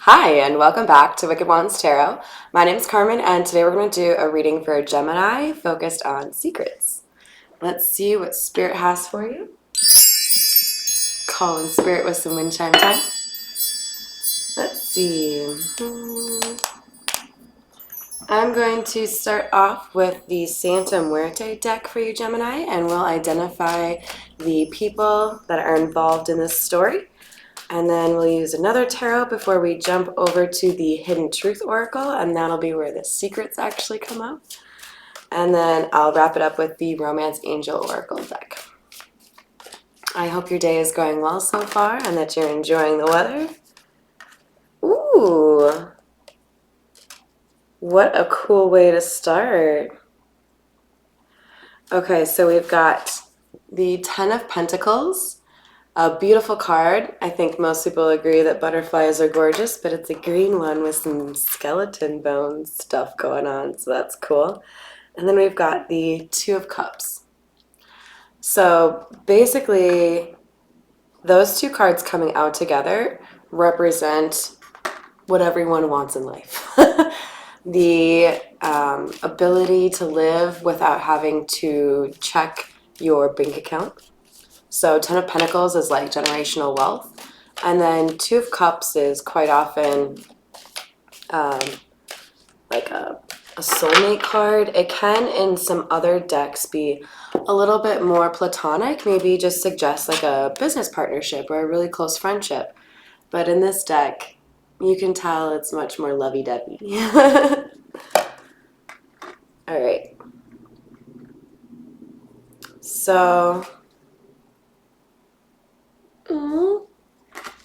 Hi, and welcome back to Wicked Wands Tarot. My name is Carmen, and today we're going to do a reading for Gemini focused on secrets. Let's see what Spirit has for you. Call in Spirit with some wind chime time. Let's see. I'm going to start off with the Santa Muerte deck for you, Gemini, and we'll identify the people that are involved in this story. And then we'll use another tarot before we jump over to the Hidden Truth Oracle, and that'll be where the secrets actually come up. And then I'll wrap it up with the Romance Angel Oracle deck. I hope your day is going well so far and that you're enjoying the weather. Ooh, what a cool way to start. Okay, so we've got the Ten of Pentacles. A beautiful card. I think most people agree that butterflies are gorgeous, but it's a green one with some skeleton bones stuff going on, so that's cool. And then we've got the Two of Cups. So basically, those two cards coming out together represent what everyone wants in life. The ability to live without having to check your bank account. So Ten of Pentacles is like generational wealth. And then Two of Cups is quite often like a soulmate card. It can, in some other decks, be a little bit more platonic, maybe just suggest like a business partnership or a really close friendship. But in this deck, you can tell it's much more lovey-dovey. All right. So...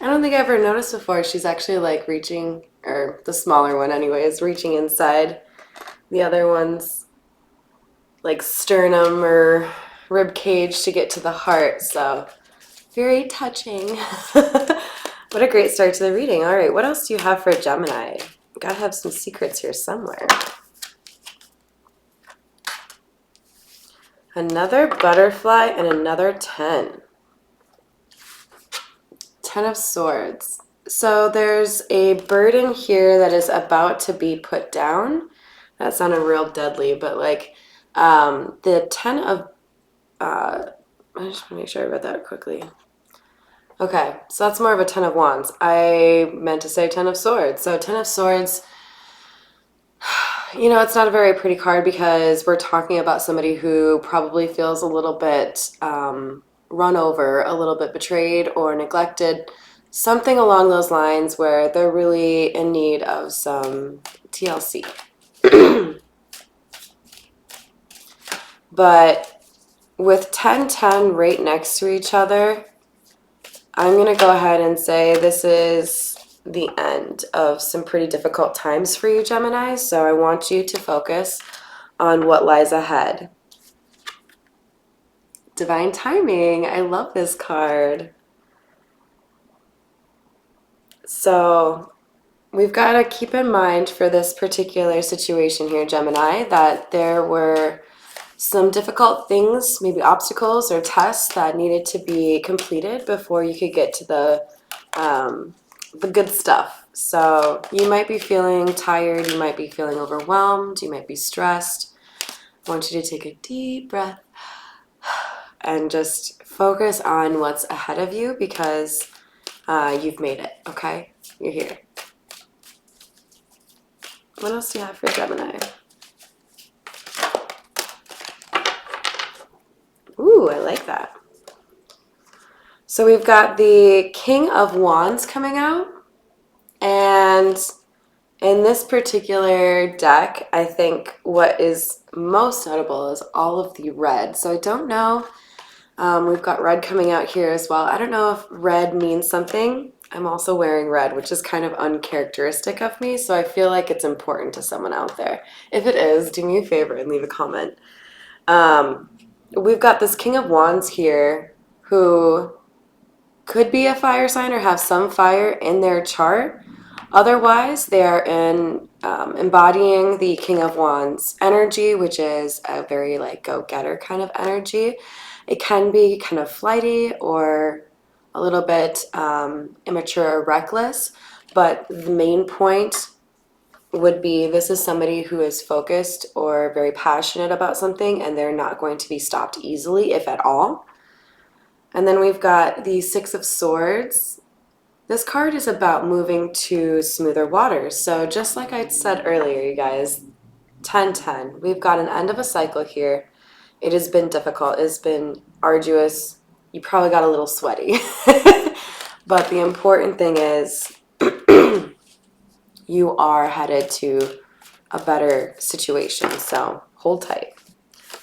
I don't think I ever noticed before. She's actually like reaching, or the smaller one anyway, is reaching inside the other one's like sternum or rib cage to get to the heart. So very touching. What a great start to the reading. All right, what else do you have for Gemini? Gotta have some secrets here somewhere. Another butterfly and another 10. 10 of Swords. So there's a burden here that is about to be put down. That sounded real deadly, but like the 10 of, I just want to make sure I read that quickly. Okay, so that's more of a 10 of Wands. I meant to say 10 of Swords. So 10 of Swords, you know, it's not a very pretty card because we're talking about somebody who probably feels a little bit run over, a little bit betrayed or neglected. Something along those lines where they're really in need of some TLC. But with 10-10 right next to each other, I'm going to go ahead and say this is the end of some pretty difficult times for you, Gemini. So I want you to focus on what lies ahead. Divine timing. I love this card. So we've got to keep in mind for this particular situation here, Gemini, that there were some difficult things, maybe obstacles or tests that needed to be completed before you could get to the good stuff. So you might be feeling tired, you might be feeling overwhelmed, you might be stressed. I want you to take a deep breath and just focus on what's ahead of you because you've made it, okay? You're here. What else do you have for Gemini? Ooh, I like that. So we've got the King of Wands coming out. And in this particular deck, I think what is most notable is all of the red. So I don't know. We've got red coming out here as well. I don't know if red means something. I'm also wearing red, which is kind of uncharacteristic of me. So I feel like it's important to someone out there. If it is, do me a favor and leave a comment. We've got this King of Wands here who could be a fire sign or have some fire in their chart. Otherwise, they are embodying the King of Wands energy, which is a very like go-getter kind of energy. It can be kind of flighty or a little bit immature or reckless, but the main point would be this is somebody who is focused or very passionate about something, and they're not going to be stopped easily, if at all. And then we've got the Six of Swords. This card is about moving to smoother waters. So just like I said earlier, you guys, 10-10. We've got an end of a cycle here. It has been difficult. It's been arduous. You probably got a little sweaty. But the important thing is you are headed to a better situation. So hold tight.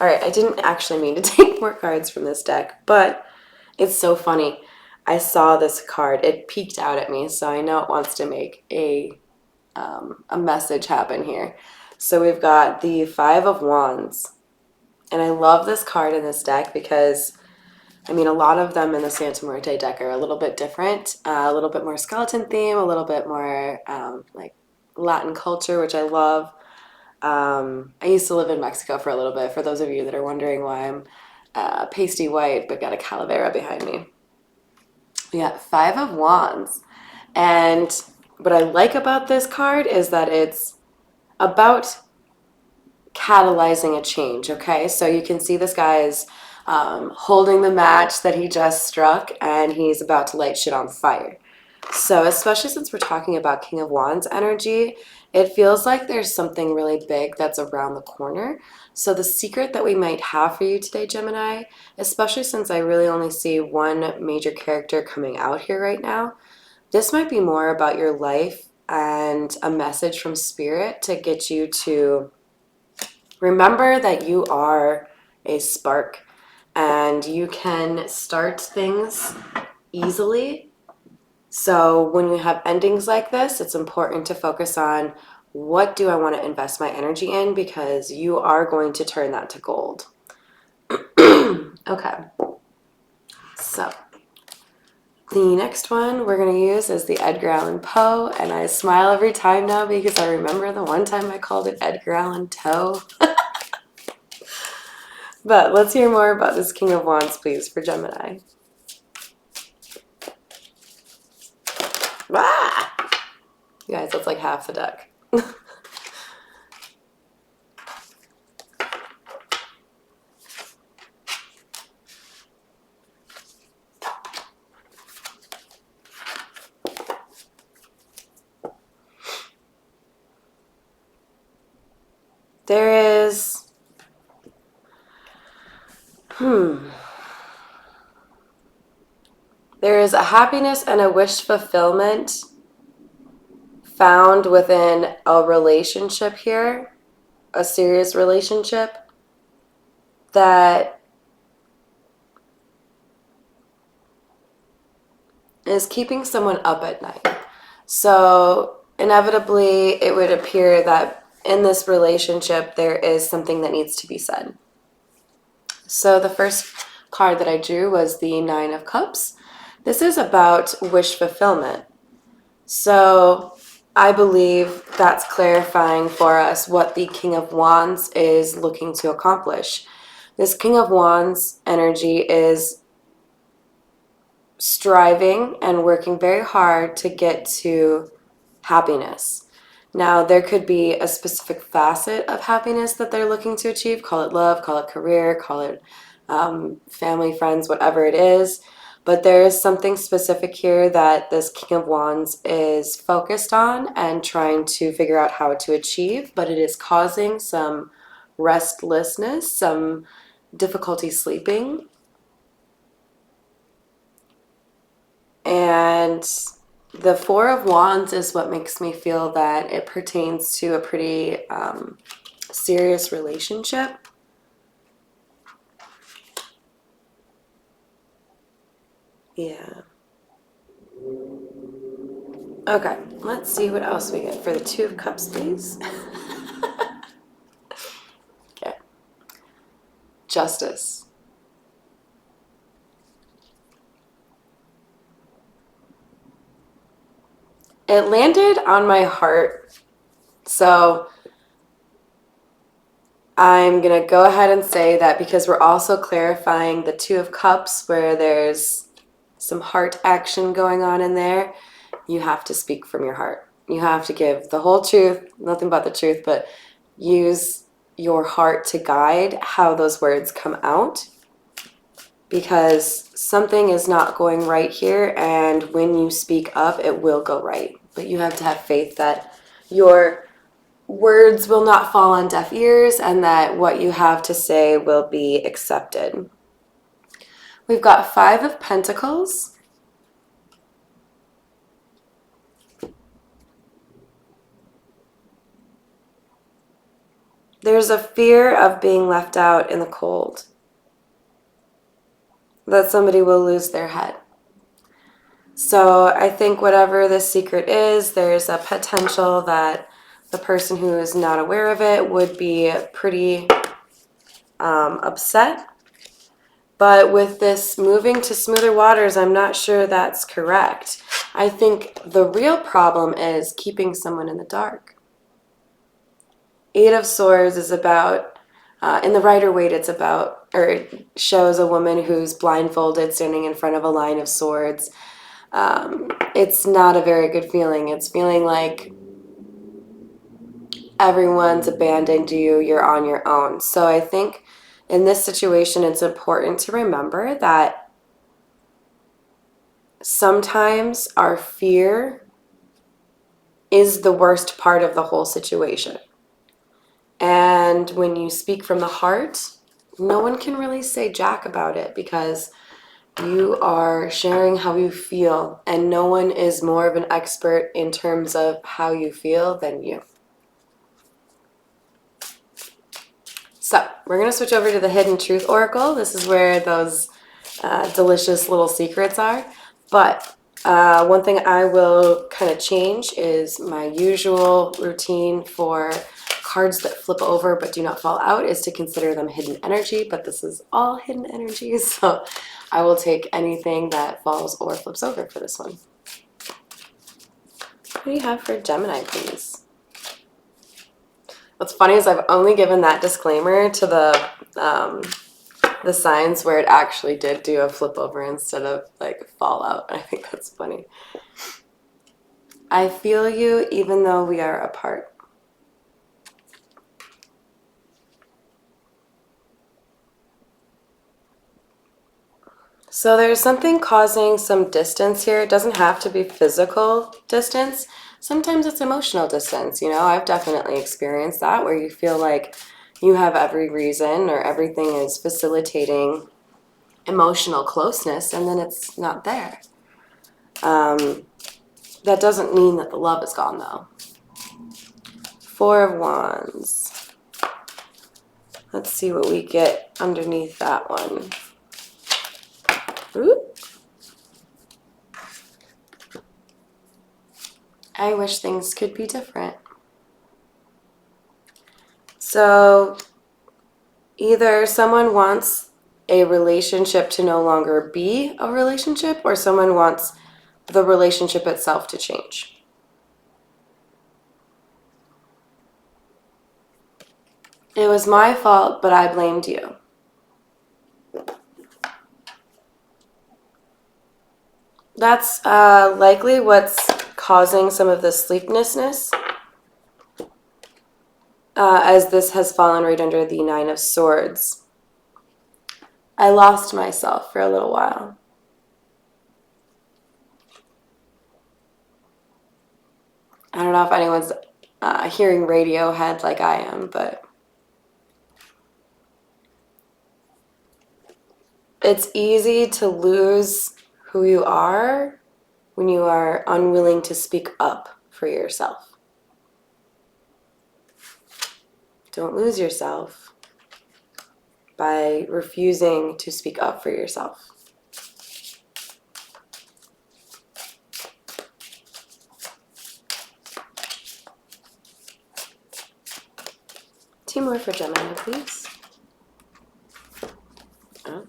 All right, I didn't actually mean to take more cards from this deck, but it's so funny. I saw this card. It peeked out at me, so I know it wants to make a message happen here. So we've got the Five of Wands. And I love this card in this deck because, I mean, a lot of them in the Santa Muerte deck are a little bit different, a little bit more skeleton theme, a little bit more like Latin culture, which I love. I used to live in Mexico for a little bit, for those of you that are wondering why I'm pasty white but got a calavera behind me. We got Five of Wands. And what I like about this card is that it's about catalyzing a change, okay? So you can see this guy is holding the match that he just struck, and he's about to light shit on fire. So especially since we're talking about King of Wands energy, it feels like there's something really big that's around the corner. So the secret that we might have for you today, Gemini, especially since I really only see one major character coming out here right now, this might be more about your life and a message from Spirit to get you to remember that you are a spark and you can start things easily. So when you have endings like this, it's important to focus on what do I want to invest my energy in, because you are going to turn that to gold. Okay. So the next one we're going to use is the Edgar Allan Poe, and I smile every time now because I remember the one time I called it Edgar Allan Toe. But let's hear more about this King of Wands, please, for Gemini. Ah! You guys, that's like half the deck. There is... There is a happiness and a wish fulfillment found within a relationship here, a serious relationship, that is keeping someone up at night. So inevitably, it would appear that in this relationship, there is something that needs to be said. So the first card that I drew was the Nine of Cups. This is about wish fulfillment. So I believe that's clarifying for us what the King of Wands is looking to accomplish. This King of Wands energy is striving and working very hard to get to happiness. Now, there could be a specific facet of happiness that they're looking to achieve. Call it love, call it career, call it family, friends, whatever it is. But there is something specific here that this King of Wands is focused on and trying to figure out how to achieve, but it is causing some restlessness, some difficulty sleeping. And the Four of Wands is what makes me feel that it pertains to a pretty serious relationship. Yeah. Okay, let's see what else we get for the Two of Cups, please. Okay. Justice. It landed on my heart, so I'm going to go ahead and say that because we're also clarifying the Two of Cups where there's some heart action going on in there. you have to speak from your heart. You have to give the whole truth, nothing but the truth, but use your heart to guide how those words come out, because something is not going right here, and when you speak up, it will go right. But you have to have faith that your words will not fall on deaf ears and that what you have to say will be accepted. We've got Five of Pentacles. There's a fear of being left out in the cold, that somebody will lose their head. So I think whatever this secret is, there's a potential that the person who is not aware of it would be pretty upset. But with this moving to smoother waters, I'm not sure that's correct. I think the real problem is keeping someone in the dark. Eight of Swords is about, in the Rider-Waite, it's about, or it shows a woman who's blindfolded standing in front of a line of swords. It's not a very good feeling. It's feeling like everyone's abandoned you, you're on your own. So I think in this situation, it's important to remember that sometimes our fear is the worst part of the whole situation. And when you speak from the heart, no one can really say jack about it, because you are sharing how you feel, and no one is more of an expert in terms of how you feel than you. So we're going to switch over to the Hidden Truth Oracle. This is where those delicious little secrets are. But one thing I will kind of change is my usual routine for cards that flip over but do not fall out is to consider them hidden energy. But this is all hidden energy, so I will take anything that falls or flips over for this one. What do you have for Gemini, please? What's funny is I've only given that disclaimer to the signs where it actually did do a flip over instead of like fallout. I think that's funny. I feel you even though we are apart. So there's something causing some distance here. It doesn't have to be physical distance. Sometimes it's emotional distance. You know, I've definitely experienced that, where you feel like you have every reason or everything is facilitating emotional closeness, and then it's not there. That doesn't mean that the love is gone, though. Four of Wands. Let's see what we get underneath that one. Ooh. I wish things could be different. So either someone wants a relationship to no longer be a relationship, or someone wants the relationship itself to change. It was my fault, but I blamed you. That's likely what's causing some of the sleeplessness, as this has fallen right under the Nine of Swords. I lost myself for a little while. I don't know if anyone's hearing Radiohead like I am, but it's easy to lose who you are when you are unwilling to speak up for yourself. Don't lose yourself by refusing to speak up for yourself. Two more for Gemini, please. Oh.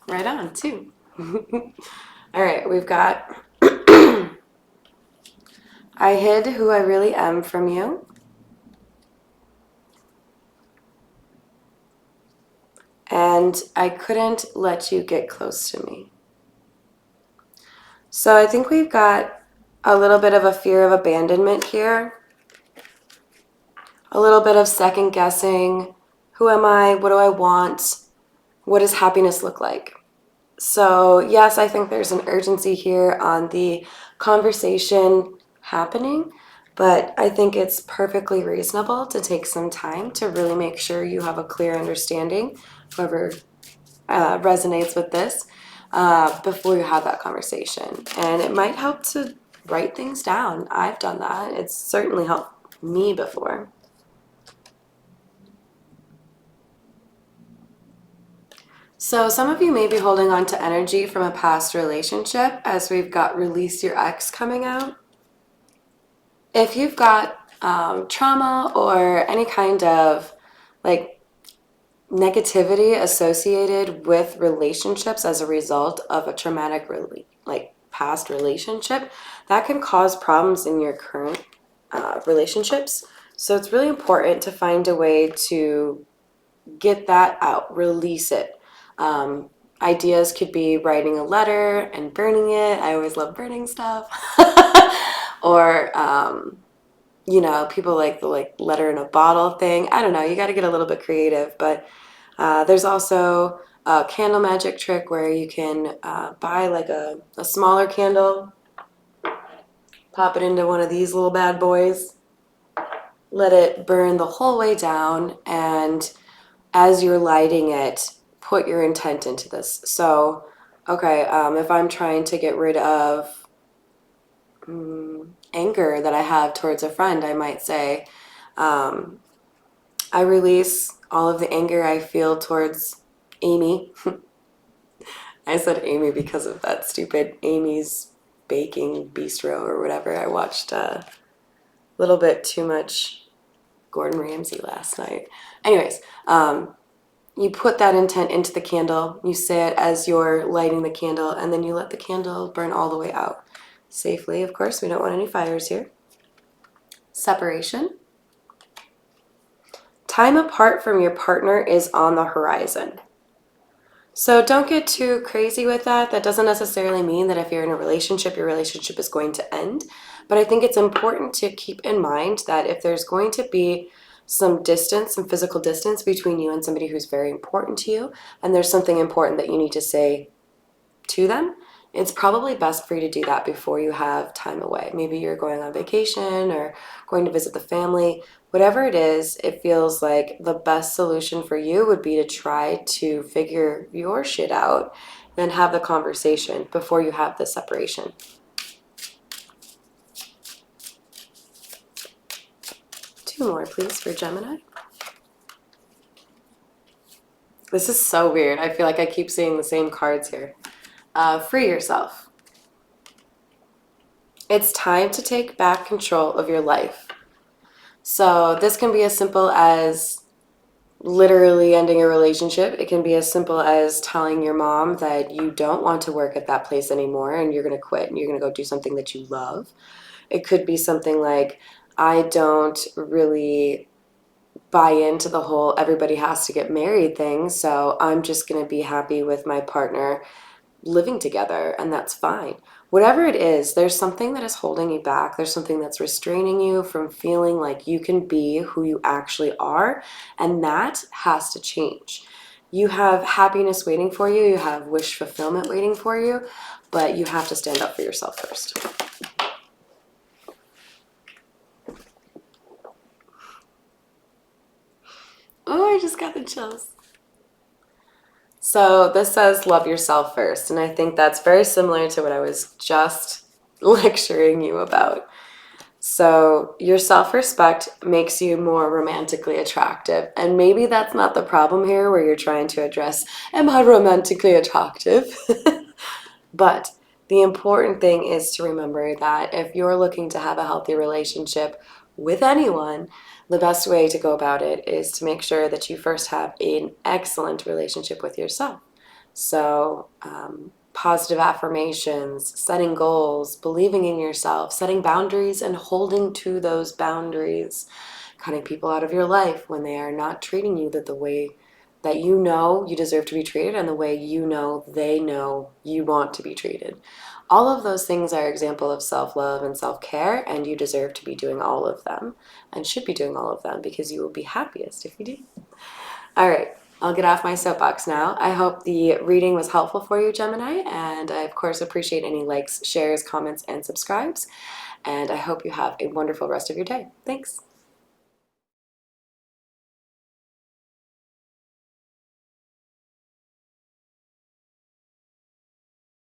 Right on, two. All right, we've got I hid who I really am from you. And I couldn't let you get close to me. So I think we've got a little bit of a fear of abandonment here, a little bit of second guessing. Who am I? What do I want? What does happiness look like? So yes, I think there's an urgency here on the conversation happening, but I think it's perfectly reasonable to take some time to really make sure you have a clear understanding, whoever resonates with this, before you have that conversation. And it might help to write things down. I've done that. It's certainly helped me before. So some of you may be holding on to energy from a past relationship as we've got Release Your Ex coming out. If you've got trauma or any kind of like negativity associated with relationships as a result of a traumatic past relationship, that can cause problems in your current relationships. So it's really important to find a way to get that out, release it. Ideas could be writing a letter and burning it. I always love burning stuff. Or people like the letter in a bottle thing. I don't know. You got to get a little bit creative, but there's also a candle magic trick where you can buy like a smaller candle, pop it into one of these little bad boys, let it burn the whole way down, and as you're lighting it, put your intent into this. So, okay, if I'm trying to get rid of anger that I have towards a friend, I might say, I release all of the anger I feel towards Amy. I said Amy because of that stupid Amy's Baking Bistro or whatever. I watched a little bit too much Gordon Ramsay last night. Anyways, you put that intent into the candle, you say it as you're lighting the candle, and then you let the candle burn all the way out. Safely, of course, we don't want any fires here. Separation. Time apart from your partner is on the horizon. So don't get too crazy with that. That doesn't necessarily mean that if you're in a relationship, your relationship is going to end. But I think it's important to keep in mind that if there's going to be some distance, some physical distance between you and somebody who's very important to you, and there's something important that you need to say to them, it's probably best for you to do that before you have time away. Maybe you're going on vacation or going to visit the family. Whatever it is, it feels like the best solution for you would be to try to figure your shit out and have the conversation before you have the separation. Two more, please, for Gemini. This is so weird. I feel like I keep seeing the same cards here. Free yourself. It's time to take back control of your life. So this can be as simple as literally ending a relationship. It can be as simple as telling your mom that you don't want to work at that place anymore and you're going to quit and you're going to go do something that you love. It could be something like, I don't really buy into the whole everybody has to get married thing, so I'm just going to be happy with my partner living together, and that's fine. Whatever it is, there's something that is holding you back. There's something that's restraining you from feeling like you can be who you actually are, and that has to change. You have happiness waiting for you. You have wish fulfillment waiting for you, but you have to stand up for yourself first. Oh, I just got the chills. So this says love yourself first, and I think that's very similar to what I was just lecturing you about. So your self-respect makes you more romantically attractive, and maybe that's not the problem here where you're trying to address, am I romantically attractive? But the important thing is to remember that if you're looking to have a healthy relationship with anyone, the best way to go about it is to make sure that you first have an excellent relationship with yourself. So, positive affirmations, setting goals, believing in yourself, setting boundaries and holding to those boundaries, cutting people out of your life when they are not treating you the way that you know you deserve to be treated and the way you know they know you want to be treated. All of those things are example of self-love and self-care, and you deserve to be doing all of them and should be doing all of them because you will be happiest if you do. All right, I'll get off my soapbox now. I hope the reading was helpful for you, Gemini, and I, of course, appreciate any likes, shares, comments, and subscribes, and I hope you have a wonderful rest of your day. Thanks.